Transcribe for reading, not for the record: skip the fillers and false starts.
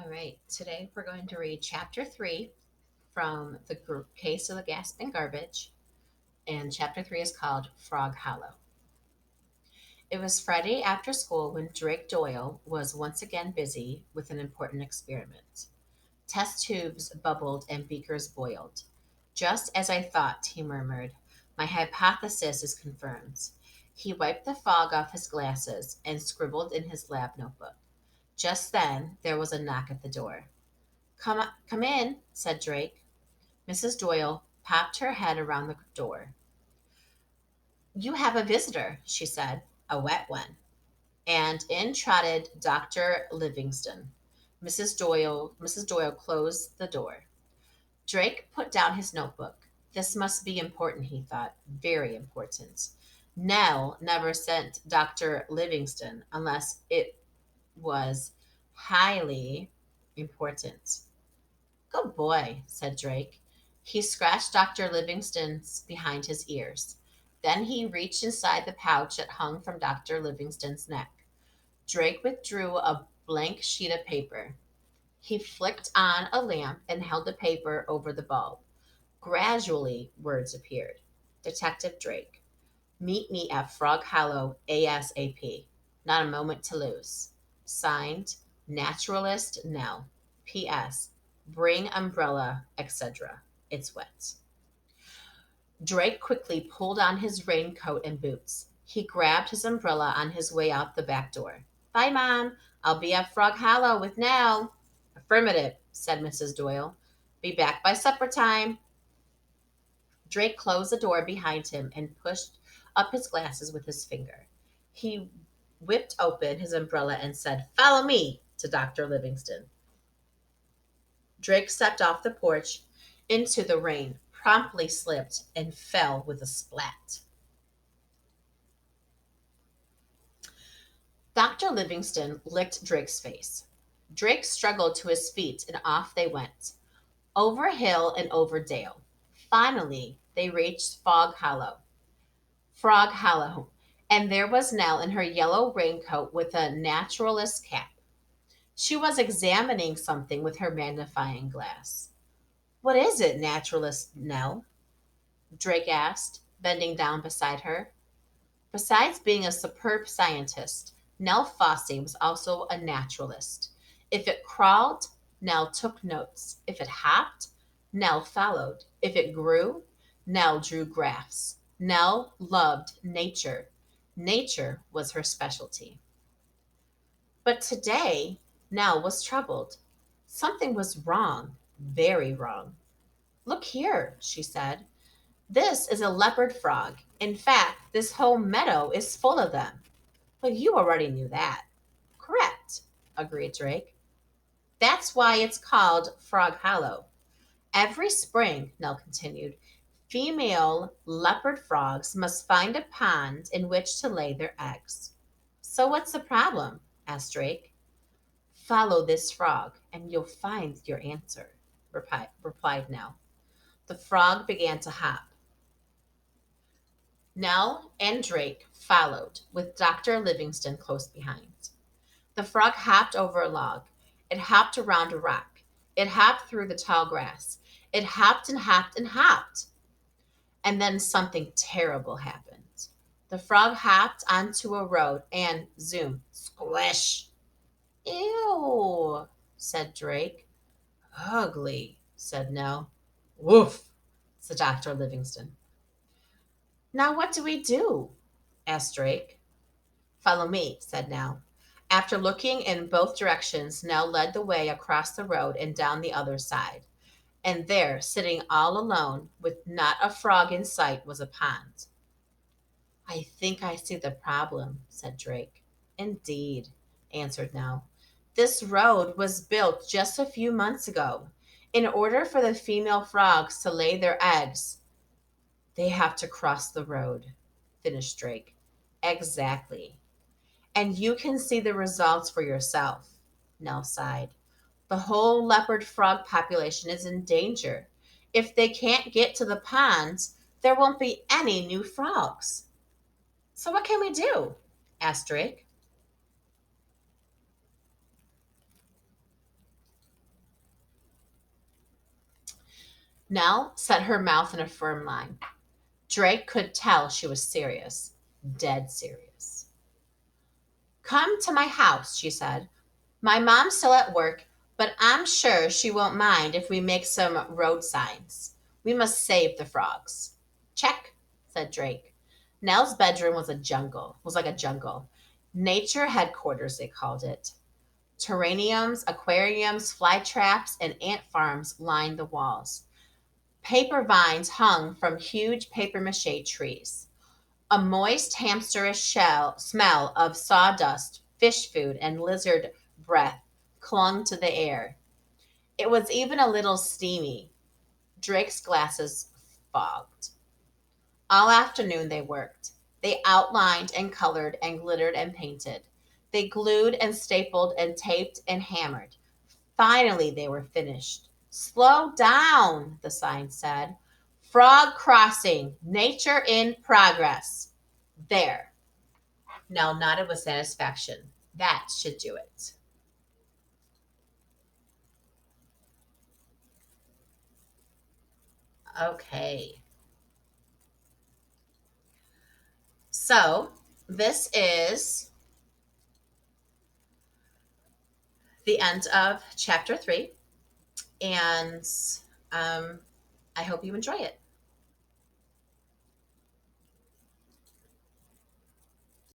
All right, today we're going to read chapter 3 from the group Case of the Gasping Garbage, and chapter 3 is called Frog Hollow. It was Friday after school when Drake Doyle was once again busy with an important experiment. Test tubes bubbled and beakers boiled. Just as I thought, he murmured. My hypothesis is confirmed. He wiped the fog off his glasses and scribbled in his lab notebook. Just then, there was a knock at the door. Come in, said Drake. Mrs. Doyle popped her head around the door. You have a visitor, she said, a wet one. And in trotted Dr. Livingston. Mrs. Doyle closed the door. Drake put down his notebook. This must be important, he thought. Very important. Nell never sent Dr. Livingston unless it was highly important. Good boy, said Drake. He scratched Dr. Livingston's behind his ears. Then he reached inside the pouch that hung from Dr. Livingston's neck. Drake withdrew a blank sheet of paper. He flicked on a lamp and held the paper over the bulb. Gradually, words appeared. Detective Drake. Meet me at Frog Hollow ASAP. Not a moment to lose. Signed, Naturalist Nell. P.S. Bring umbrella, etc. It's wet. Drake quickly pulled on his raincoat and boots. He grabbed his umbrella on his way out the back door. Bye, Mom. I'll be at Frog Hollow with Nell. Affirmative, said Mrs. Doyle. Be back by supper time. Drake closed the door behind him and pushed up his glasses with his finger. He whipped open his umbrella and said, Follow me, to Dr. Livingston. Drake stepped off the porch into the rain, promptly slipped, and fell with a splat. Dr. Livingston licked Drake's face. Drake struggled to his feet, and off they went, over hill and over dale. Finally, they reached Frog Hollow, and there was Nell in her yellow raincoat with a naturalist's cap. She was examining something with her magnifying glass. What is it, naturalist Nell? Drake asked, bending down beside her. Besides being a superb scientist, Nell Fossey was also a naturalist. If it crawled, Nell took notes. If it hopped, Nell followed. If it grew, Nell drew graphs. Nell loved nature. Nature was her specialty. But today, Nell was troubled. Something was wrong, very wrong. Look here, she said. This is a leopard frog. In fact, this whole meadow is full of them. Well, you already knew that. Correct, agreed Drake. That's why it's called Frog Hollow. Every spring, Nell continued, female leopard frogs must find a pond in which to lay their eggs. So what's the problem? Asked Drake. Follow this frog, and you'll find your answer, replied Nell. The frog began to hop. Nell and Drake followed, with Dr. Livingston close behind. The frog hopped over a log. It hopped around a rock. It hopped through the tall grass. It hopped and hopped and hopped. And then something terrible happened. The frog hopped onto a road and zoom, squish. Ew, said Drake. Ugly, said Nell. Woof, said Dr. Livingston. Now what do we do? Asked Drake. Follow me, said Nell. After looking in both directions, Nell led the way across the road and down the other side. And there, sitting all alone, with not a frog in sight, was a pond. I think I see the problem, said Drake. Indeed, answered Nell. This road was built just a few months ago. In order for the female frogs to lay their eggs, they have to cross the road, finished Drake. Exactly. And you can see the results for yourself, Nell sighed. The whole leopard frog population is in danger. If they can't get to the ponds, there won't be any new frogs. So what can we do? Asked Drake. Nell set her mouth in a firm line. Drake could tell she was serious, dead serious. Come to my house, she said. My mom's still at work, but I'm sure she won't mind if we make some road signs. We must save the frogs. Check, said Drake. Nell's bedroom was like a jungle. Nature headquarters, they called it. Terrariums, aquariums, fly traps, and ant farms lined the walls. Paper vines hung from huge paper mache trees. A moist, hamsterish smell of sawdust, fish food, and lizard breath clung to the air. It was even a little steamy. Drake's glasses fogged. All afternoon they worked. They outlined and colored and glittered and painted. They glued and stapled and taped and hammered. Finally, they were finished. Slow down, the sign said. Frog crossing, nature in progress. There. Nell nodded with satisfaction. That should do it. Okay. So, this is the end of chapter 3, and I hope you enjoy it.